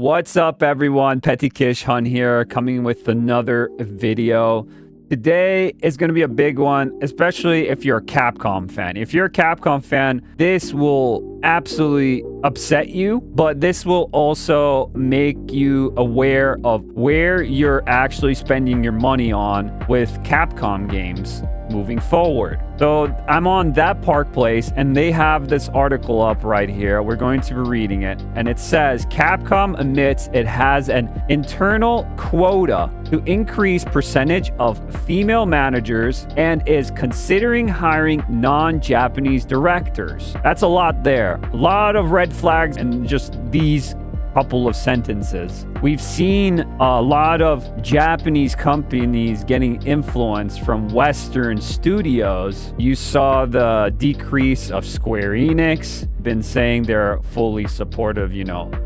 What's up, everyone? Peti Kish here, coming with another video. Today is going to be a big one, especially if you're a Capcom fan. If you're a Capcom fan, this will absolutely upset you, but this will also make you aware of where you're actually spending your money on with Capcom games moving forward. So I'm on that Park Place and they have this article up right here. We're going to be reading it, and it says Capcom admits it has an internal quota to increase percentage of female managers and is considering hiring non-Japanese directors. That's a lot there. A lot of red flags in just these couple of sentences. We've seen a lot of Japanese companies getting influence from Western studios. You saw the decrease of Square Enix, been saying they're fully supportive,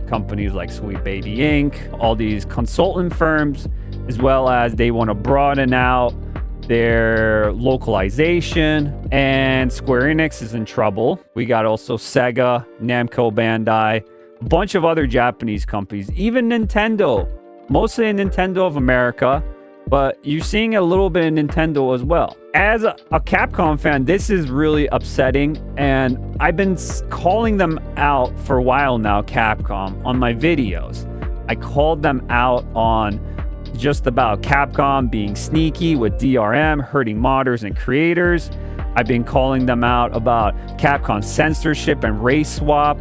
companies like Sweet Baby Inc., all these consultant firms, as well as they want to broaden out their localization, and Square Enix is in trouble. We got also Sega, Namco Bandai, a bunch of other Japanese companies, even Nintendo, mostly Nintendo of America, but you're seeing a little bit of Nintendo as well. As a Capcom fan, this is really upsetting, and I've been calling them out for a while now, Capcom, on my videos. I called them out on just about Capcom being sneaky with DRM, hurting modders and creators. I've been calling them out about Capcom censorship and race swap.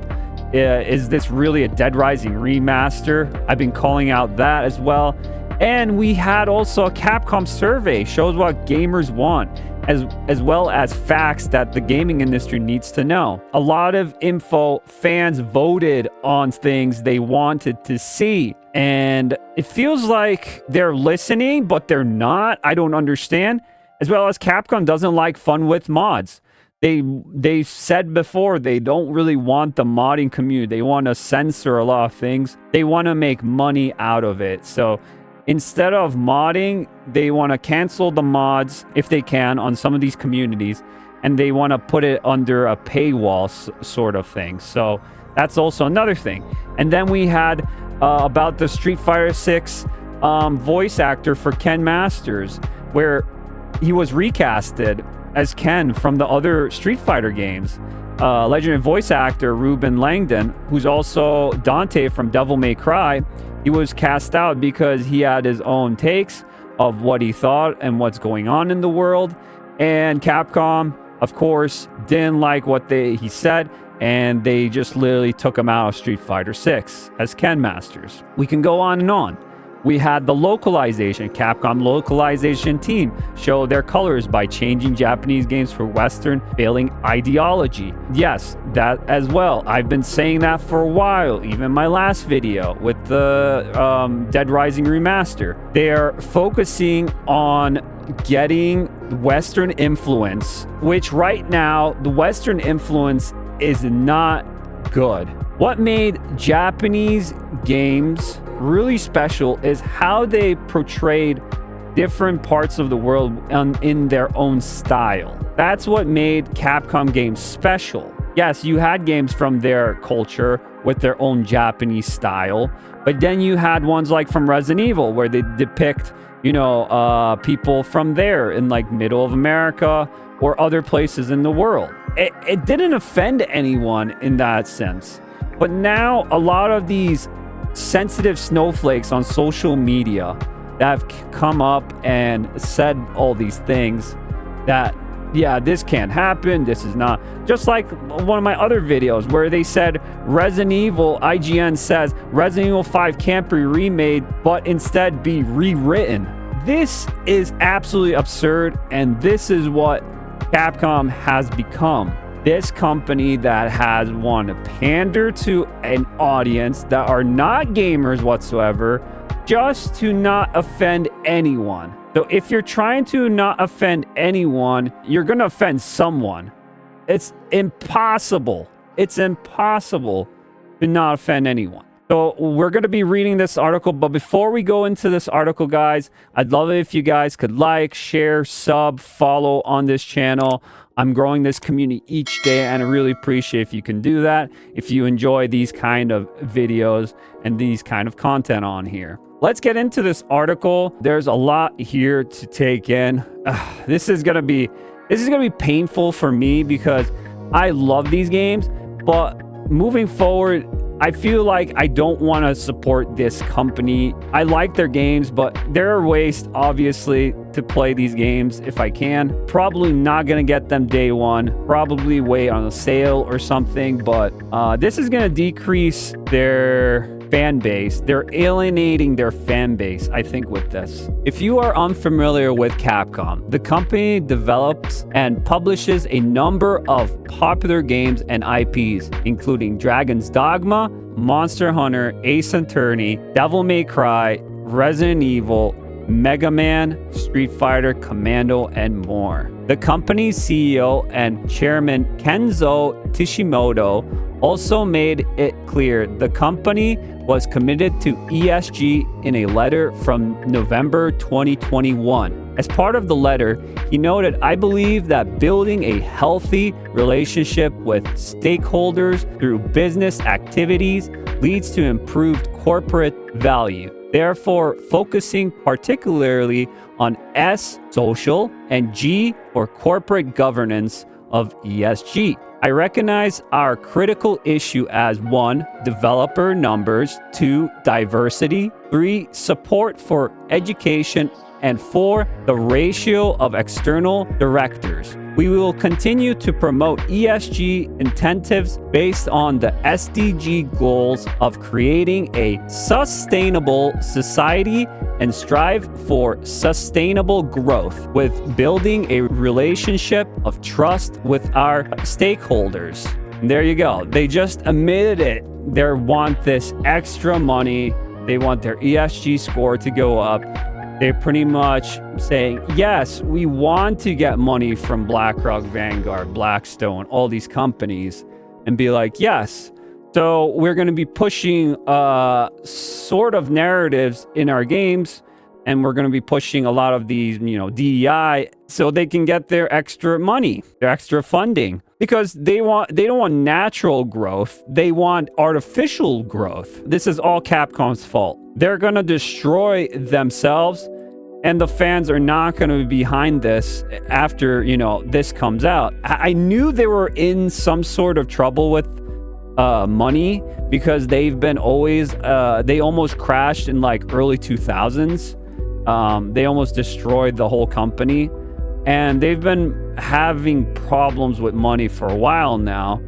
Is this really a Dead Rising remaster? I've been calling out that as well. And we had also a Capcom survey, shows what gamers want, as well as facts that the gaming industry needs to know. A lot of info, fans voted on things they wanted to see. And it feels like they're listening, but they're not. I don't understand. As well as Capcom doesn't like fun with mods. They said before they don't really want the modding community. They want to censor a lot of things. They want to make money out of it. So instead of modding, they want to cancel the mods if they can on some of these communities, and they want to put it under a paywall sort of thing. So that's also another thing. And then we had about the Street Fighter 6 voice actor for Ken Masters, where he was recasted as Ken from the other Street Fighter games. Legendary voice actor Ruben Langdon, who's also Dante from Devil May Cry, he was cast out because he had his own takes of what he thought and what's going on in the world. And Capcom, of course, didn't like what he said, and they just literally took him out of Street Fighter 6 as Ken Masters. We can go on and on. We had the localization. Capcom localization team show their colors by changing Japanese games for Western failing ideology. Yes, that as well. I've been saying that for a while, even my last video with the Dead Rising remaster. They're focusing on getting Western influence, which right now, the Western influence is not good. What made Japanese games really special is how they portrayed different parts of the world in their own style. That's what made Capcom games special. Yes, you had games from their culture with their own Japanese style, but then you had ones like from Resident Evil where they depict, people from there in like middle of America or other places in the world. It didn't offend anyone in that sense. But now a lot of these sensitive snowflakes on social media that have come up and said all these things that, yeah, this can't happen, this is not. Just like one of my other videos where they said Resident Evil, IGN says Resident Evil 5 can't be remade, but instead be rewritten. This is absolutely absurd, and this is what Capcom has become. This company that has wanted to pander to an audience that are not gamers whatsoever, just to not offend anyone. So if you're trying to not offend anyone, you're going to offend someone. It's impossible. It's impossible to not offend anyone. So we're going to be reading this article, but before we go into this article, guys, I'd love it if you guys could like, share, sub, follow on this channel. I'm growing this community each day, and I really appreciate if you can do that, if you enjoy these kind of videos and these kind of content on here. Let's get into this article. There's a lot here to take in. This is gonna be painful for me because I love these games, but moving forward, I feel like I don't want to support this company. I like their games, but there are ways, obviously, to play these games if I can. Probably not going to get them day one. Probably wait on a sale or something, but this is going to decrease their fan base. They're alienating their fan base, I think, with this. If you are unfamiliar with Capcom, the company develops and publishes a number of popular games and IPs, including Dragon's Dogma, Monster Hunter, Ace Attorney, Devil May Cry, Resident Evil, Mega Man, Street Fighter, Commando, and more. The company's CEO and chairman Kenzo Tishimoto also made it clear the company was committed to ESG in a letter from November 2021. As part of the letter, he noted, "I believe that building a healthy relationship with stakeholders through business activities leads to improved corporate value. Therefore, focusing particularly on S, social, and G, for corporate governance of ESG. I recognize our critical issue as 1. Developer numbers, 2. Diversity, 3. Support for education, and 4. The ratio of external directors. We will continue to promote ESG incentives based on the SDG goals of creating a sustainable society and strive for sustainable growth with building a relationship of trust with our stakeholders." And there you go. They just admitted it. They want this extra money. They want their ESG score to go up. They're pretty much saying, yes, we want to get money from BlackRock, Vanguard, Blackstone, all these companies, and be like, yes. So we're going to be pushing sort of narratives in our games, and we're going to be pushing a lot of these, DEI, so they can get their extra money, their extra funding, because they don't want natural growth. They want artificial growth. This is all Capcom's fault. They're going to destroy themselves, and the fans are not going to be behind this after, this comes out. I knew they were in some sort of trouble with money, because they've been always, they almost crashed in like early 2000s. They almost destroyed the whole company, and they've been having problems with money for a while now.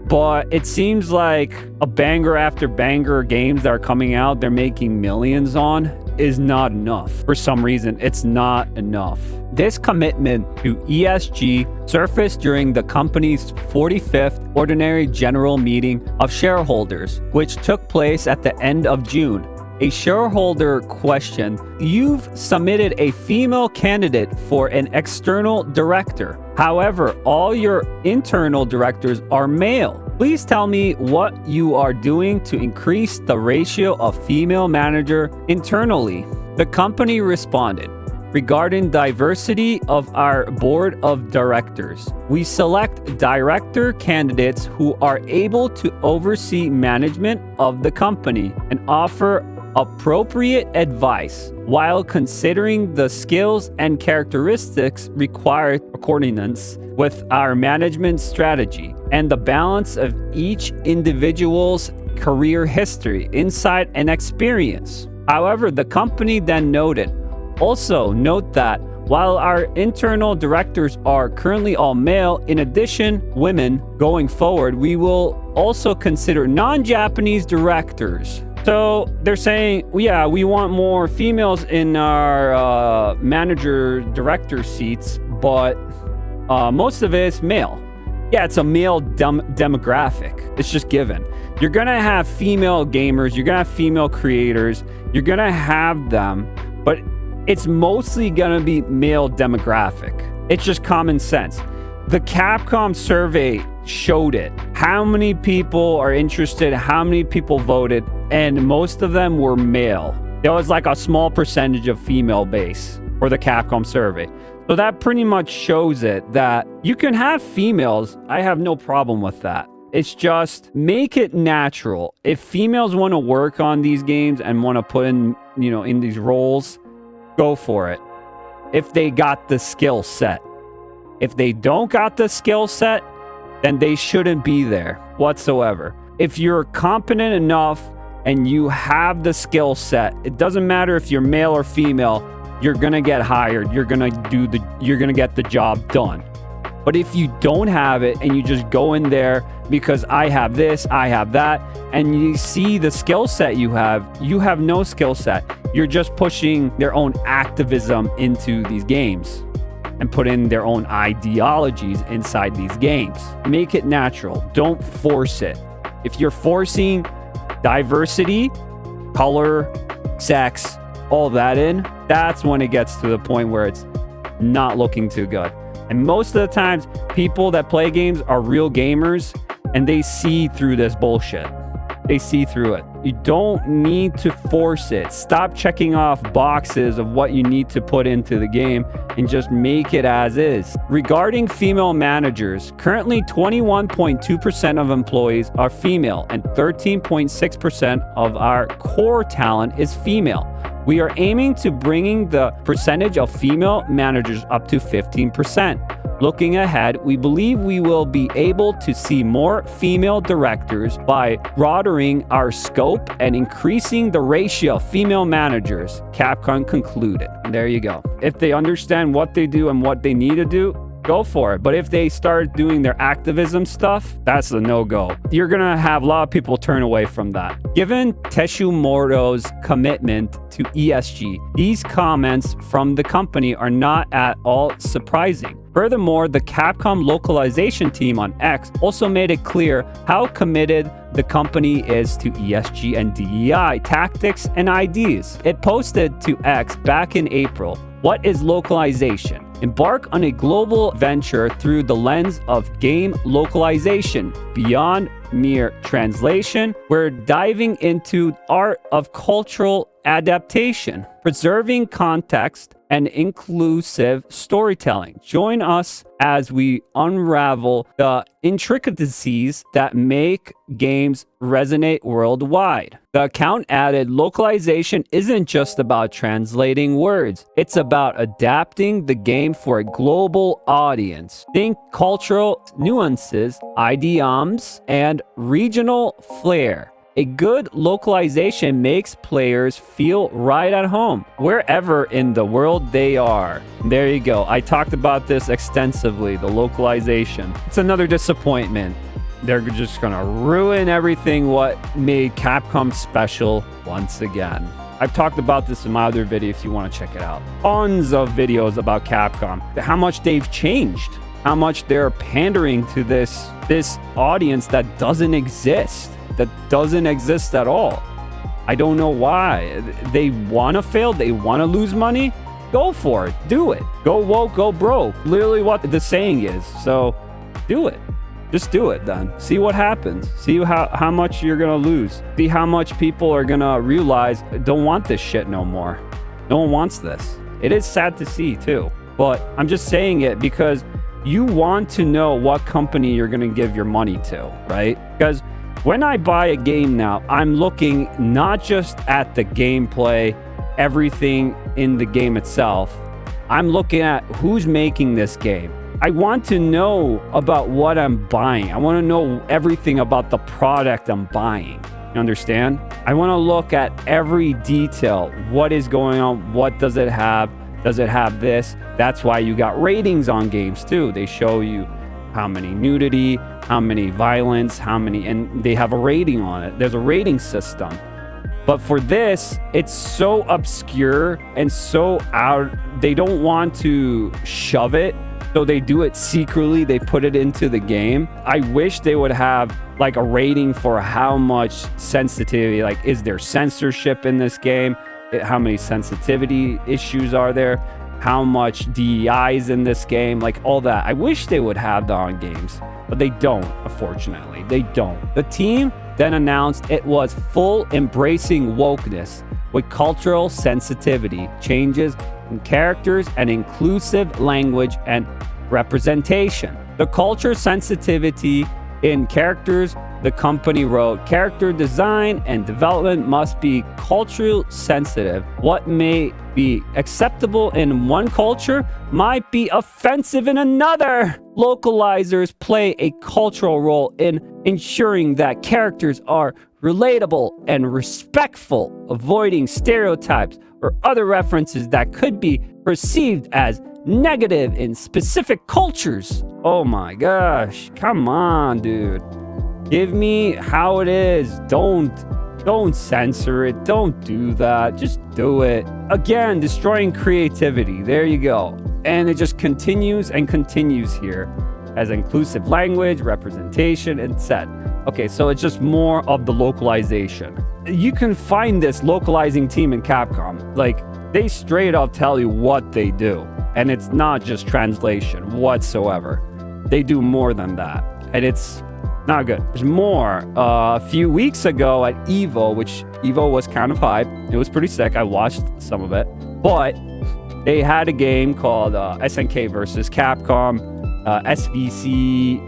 But it seems like a banger after banger games that are coming out, they're making millions on, is not enough. For some reason, it's not enough. This commitment to ESG surfaced during the company's 45th Ordinary General Meeting of Shareholders, which took place at the end of June. A shareholder questioned, "You've submitted a female candidate for an external director. However, all your internal directors are male. Please tell me what you are doing to increase the ratio of female manager internally." The company responded, "Regarding diversity of our board of directors, we select director candidates who are able to oversee management of the company and offer appropriate advice while considering the skills and characteristics required accordance with our management strategy and the balance of each individual's career history, insight, and experience." However, the company then noted, "Also note that while our internal directors are currently all male, in addition, women, going forward, we will also consider non-Japanese directors." So they're saying, yeah, we want more females in our manager director seats, but most of it is male. Yeah, it's a male demographic. It's just given. You're going to have female gamers. You're going to have female creators. You're going to have them, but it's mostly going to be male demographic. It's just common sense. The Capcom survey showed it. How many people are interested? How many people voted? And most of them were male. There was like a small percentage of female base for the Capcom survey. So that pretty much shows it that you can have females. I have no problem with that. It's just make it natural. If females want to work on these games and want to put in, in these roles, go for it. If they got the skill set. If they don't got the skill set, then they shouldn't be there whatsoever. If you're competent enough and you have the skill set, it doesn't matter if you're male or female, you're going to get hired. You're going to get the job done. But if you don't have it and you just go in there because I have this, I have that, and you see the skill set you have no skill set. You're just pushing their own activism into these games and put in their own ideologies inside these games. Make it natural. Don't force it. If you're forcing diversity, color, sex, all that in, that's when it gets to the point where it's not looking too good. And most of the times, people that play games are real gamers and they see through this bullshit. They see through it. You don't need to force it. Stop checking off boxes of what you need to put into the game and just make it as is. Regarding female managers, currently 21.2% of employees are female and 13.6% of our core talent is female. We are aiming to bringing the percentage of female managers up to 15%. Looking ahead, we believe we will be able to see more female directors by broadening our scope and increasing the ratio of female managers, Capcom concluded. And there you go. If they understand what they do and what they need to do, go for it. But if they start doing their activism stuff, that's a no-go. You're going to have a lot of people turn away from that. Given Teshu Mordo's commitment to ESG, these comments from the company are not at all surprising. Furthermore, the Capcom localization team on X also made it clear how committed the company is to ESG and DEI tactics and ideas. It posted to X back in April. What is localization? Embark on a global venture through the lens of game localization. Beyond mere translation, we're diving into art of cultural adaptation, preserving context, and inclusive storytelling. Join us as we unravel the intricacies that make games resonate worldwide. The account added, localization isn't just about translating words. It's about adapting the game for a global audience. Think cultural nuances, idioms, and regional flair. A good localization makes players feel right at home, wherever in the world they are. There you go. I talked about this extensively, the localization. It's another disappointment. They're just gonna ruin everything what made Capcom special once again. I've talked about this in my other video if you want to check it out. Tons of videos about Capcom, how much they've changed, how much they're pandering to this audience that doesn't exist. That doesn't exist at all. I don't know why. They want to fail. They want to lose money. Go for it. Do it. Go woke, go broke. Literally what the saying is. So do it. Just do it then. See what happens. See how much you're going to lose. See how much people are going to realize don't want this shit no more. No one wants this. It is sad to see too. But I'm just saying it because you want to know what company you're going to give your money to, right? Because when I buy a game now, I'm looking not just at the gameplay, everything in the game itself. I'm looking at who's making this game. I want to know about what I'm buying. I want to know everything about the product I'm buying. You understand? I want to look at every detail. What is going on? What does it have? Does it have this? That's why you got ratings on games too. They show you how many nudity, how many violence, how many, and they have a rating on it. There's a rating system. But for this, it's so obscure and so out, they don't want to shove it. So they do it secretly. They put it into the game. I wish they would have like a rating for how much sensitivity, like is there censorship in this game? How many sensitivity issues are there? How much DEI is in this game? Like all that. I wish they would have that on games, but they don't, unfortunately. They don't. The team then announced it was full embracing wokeness with cultural sensitivity changes in characters and inclusive language and representation. The culture sensitivity in characters, the company wrote, character design and development must be culturally sensitive. What may be acceptable in one culture might be offensive in another. Localizers play a cultural role in ensuring that characters are relatable and respectful, avoiding stereotypes or other references that could be perceived as negative in specific cultures. Oh my gosh, come on, dude. Give me how it is. Don't censor it. Don't do that. Just do it. Again, destroying creativity. There you go. And it just continues and continues here as inclusive language, representation, and set. Okay, so it's just more of the localization. You can find this localizing team in Capcom. Like, they straight up tell you what they do. And it's not just translation whatsoever. They do more than that. And it's not good. There's more. A few weeks ago at EVO, which EVO was kind of hype. It was pretty sick. I watched some of it. But they had a game called SNK versus Capcom. SVC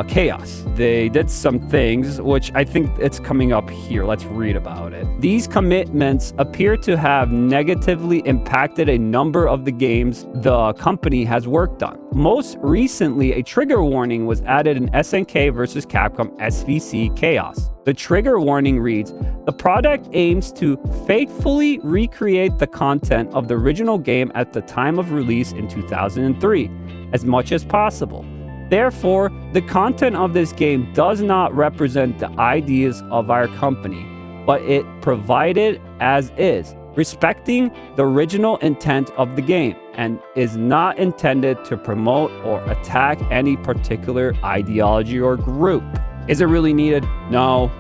Chaos. They did some things, which I think it's coming up here. Let's read about it. These commitments appear to have negatively impacted a number of the games the company has worked on. Most recently, a trigger warning was added in SNK vs. Capcom SVC Chaos. The trigger warning reads, the product aims to faithfully recreate the content of the original game at the time of release in 2003. As much as possible. Therefore, the content of this game does not represent the ideas of our company, but it provided as is, respecting the original intent of the game, and is not intended to promote or attack any particular ideology or group. Is it really needed? No.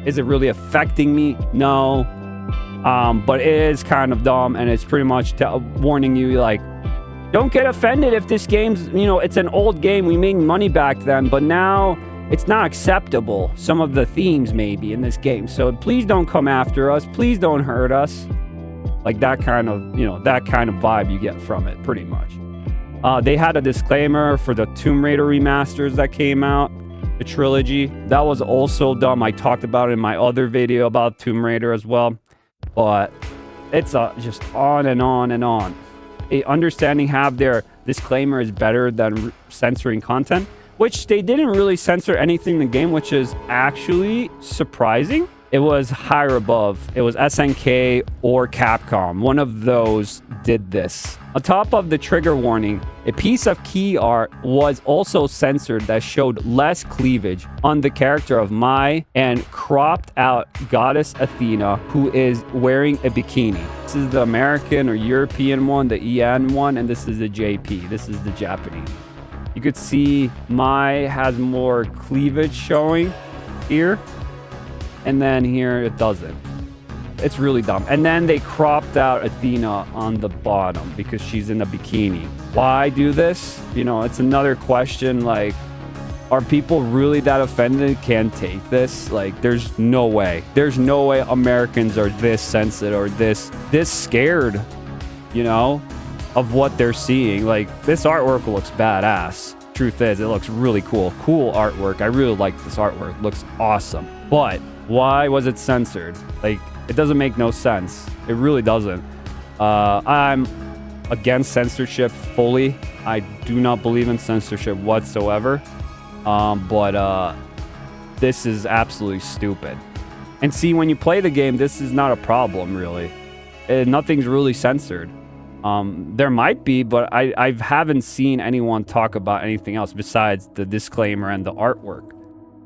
Is it really affecting me? No. But it is kind of dumb, and it's pretty much warning you, like, don't get offended if this game's, it's an old game. We made money back then, but now it's not acceptable. Some of the themes maybe in this game. So please don't come after us. Please don't hurt us. Like that kind of vibe you get from it, pretty much. They had a disclaimer for the Tomb Raider remasters that came out, the trilogy. That was also dumb. I talked about it in my other video about Tomb Raider as well. But it's just on and on and on. Understanding have their disclaimer is better than censoring content, which they didn't really censor anything in the game, which is actually surprising. It was higher above. It was SNK or Capcom. One of those did this. On top of the trigger warning, a piece of key art was also censored that showed less cleavage on the character of Mai and cropped out goddess Athena, who is wearing a bikini. This is the American or European one, the EN one, and this is the JP. This is the Japanese. You could see Mai has more cleavage showing here. And then here it doesn't. It's really dumb. And then they cropped out Athena on the bottom because she's in a bikini. Why do this? It's another question. Like, are people really that offended? Can't take this? Like, there's no way. There's no way Americans are this sensitive or this scared, of what they're seeing. Like, this artwork looks badass. Truth is, it looks really cool. Cool artwork. I really like this artwork. Looks awesome. But why was it censored? Like, it doesn't make no sense. It really doesn't. I'm against censorship fully. I do not believe in censorship whatsoever. But this is absolutely stupid. And see, when you play the game, this is not a problem, really. Nothing's really censored. There might be, but I haven't seen anyone talk about anything else besides the disclaimer and the artwork.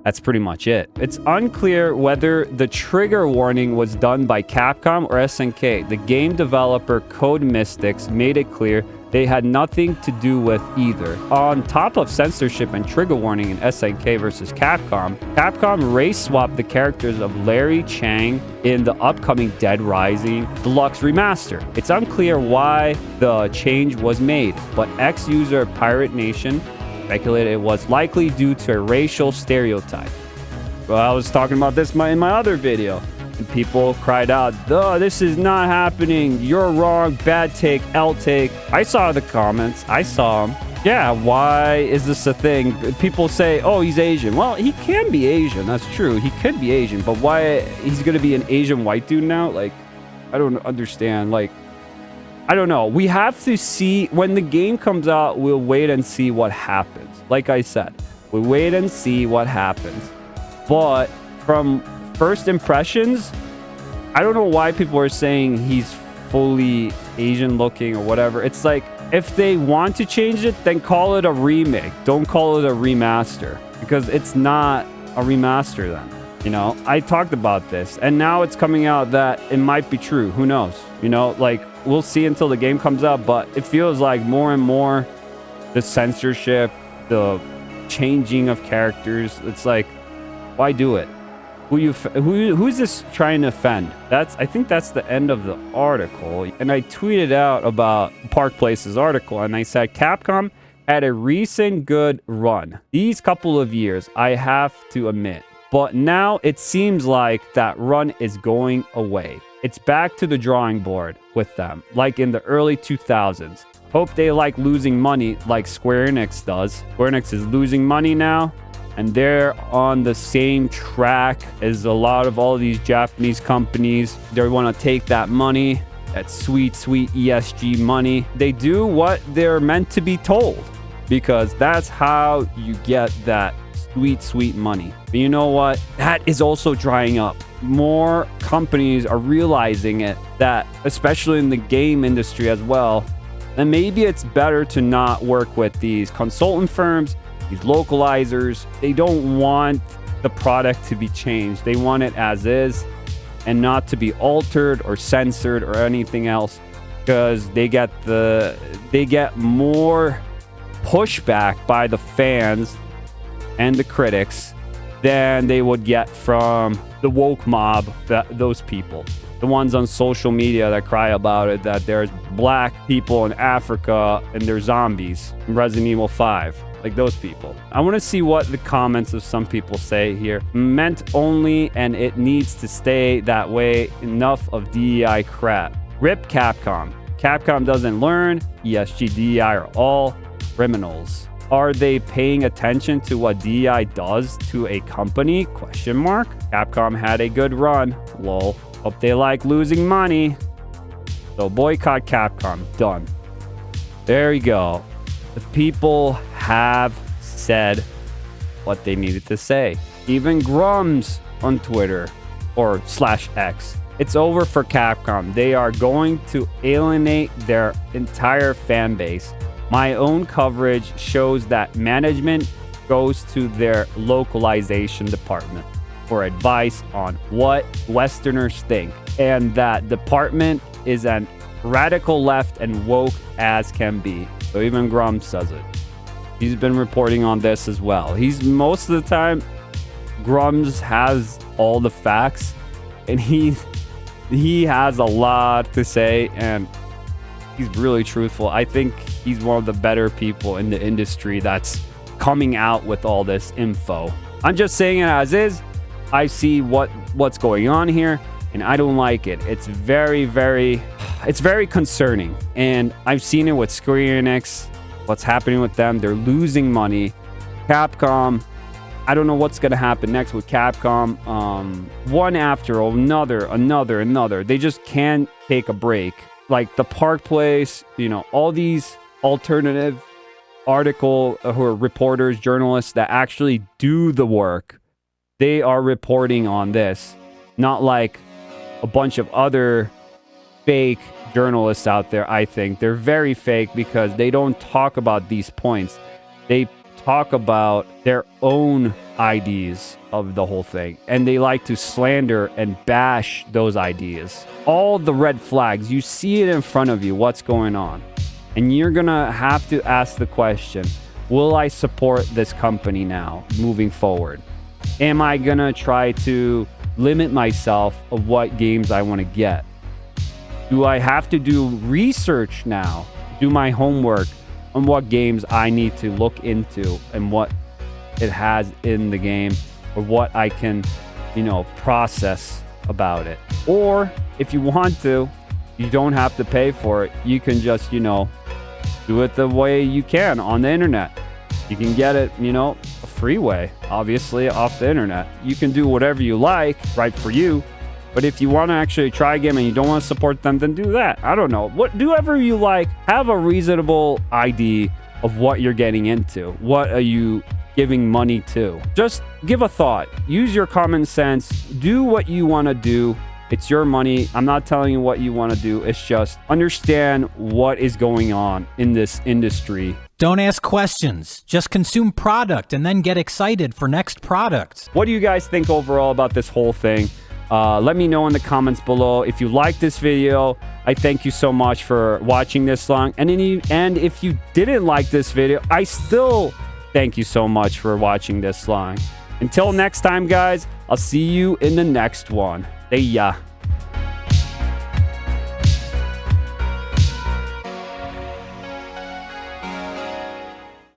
That's pretty much it. It's unclear whether the trigger warning was done by Capcom or SNK. The game developer Code Mystics made it clear they had nothing to do with either. On top of censorship and trigger warning in SNK vs. Capcom, Capcom race swapped the characters of Larry Chang in the upcoming Dead Rising Deluxe Remaster. It's unclear why the change was made, but ex-user Pirate Nation speculated it was likely due to a racial stereotype. Well, I was talking about this in my other video. And people cried out, "Duh, this is not happening. You're wrong. Bad take. L take." I saw the comments. I saw them. Yeah, why is this a thing? People say, "Oh, he's Asian." Well, he can be Asian. That's true. He could be Asian. But why he's going to be an Asian white dude now? Like, I don't understand. Like, I don't know. We have to see when the game comes out. We'll wait and see what happens. Like I said, we wait and see what happens. But from first impressions, I don't know why people are saying he's fully Asian looking or whatever. It's like, if they want to change it, then call it a remake. Don't call it a remaster, because it's not a remaster then. You know, I talked about this, and now it's coming out that it might be true. Who knows? You know, like, we'll see until the game comes out, but it feels like more and more the censorship, the changing of characters, it's like, why do it? Who's this trying to offend? I think that's the end of the article. And I tweeted out about Park Place's article, and I said Capcom had a recent good run these couple of years, I have to admit. But now it seems like that run is going away. It's back to the drawing board with them, like in the early 2000s. Hope they like losing money like Square Enix does. Square Enix is losing money now, and they're on the same track as a lot of all these Japanese companies. They want to take that money, that sweet, sweet ESG money. They do what they're meant to be told, because that's how you get that sweet, sweet money. But you know what? That is also drying up. More companies are realizing it, that especially in the game industry as well, and maybe it's better to not work with these consultant firms, these localizers. They don't want the product to be changed. They want it as is and not to be altered or censored or anything else, because they get more pushback by the fans and the critics than they would get from the woke mob, those people. The ones on social media that cry about it, that there's black people in Africa and they're zombies in Resident Evil 5. Like those people. I want to see what the comments of some people say here. Meant only, and it needs to stay that way. Enough of DEI crap. Rip Capcom. Capcom doesn't learn. ESG, DEI are all criminals. Are they paying attention to what DEI does to a company? Question mark. Capcom had a good run. Lol. Hope they like losing money. So boycott Capcom. Done. There you go. The people have said what they needed to say. Even Grums on Twitter or /X. It's over for Capcom. They are going to alienate their entire fan base. My own coverage shows that management goes to their localization department for advice on what Westerners think. And that department is an radical left and woke as can be. So even Grum says it. He's been reporting on this as well. He's most of the time, Grums has all the facts, and he has a lot to say, and he's really truthful. I think he's one of the better people in the industry that's coming out with all this info. I'm just saying it as is. I see what's going on here, and I don't like it. It's very, very concerning. And I've seen it with Square Enix. What's happening with them? They're losing money. Capcom, I don't know what's going to happen next with Capcom. One after another. They just can't take a break. Like the Park Place, you know, all these alternative who are reporters, journalists that actually do the work. They are reporting on this, not like a bunch of other fake journalists out there. I think they're very fake because they don't talk about these points. They talk about their own ideas of the whole thing, and they like to slander and bash those ideas. All the red flags, you see it in front of you, what's going on, and you're gonna have to ask the question, will I support this company now moving forward? Am I gonna try to limit myself of what games I want to get? Do I have to do research now, do my homework on what games I need to look into and what it has in the game, or what I can, process about it. Or if you want to, you don't have to pay for it. You can just, do it the way you can on the internet. You can get it, a free way, obviously, off the internet. You can do whatever you like, right for you. But if you want to actually try a game and you don't want to support them, then do that. I don't know. Do whatever you like. Have a reasonable idea of what you're getting into. What are you giving money to? Just give a thought. Use your common sense. Do what you want to do. It's your money. I'm not telling you what you want to do. It's just understand what is going on in this industry. Don't ask questions. Just consume product and then get excited for next product. What do you guys think overall about this whole thing? Let me know in the comments below. If you like this video, I thank you so much for watching this long. And if you didn't like this video, I still thank you so much for watching this long. Until next time, guys, I'll see you in the next one. See ya.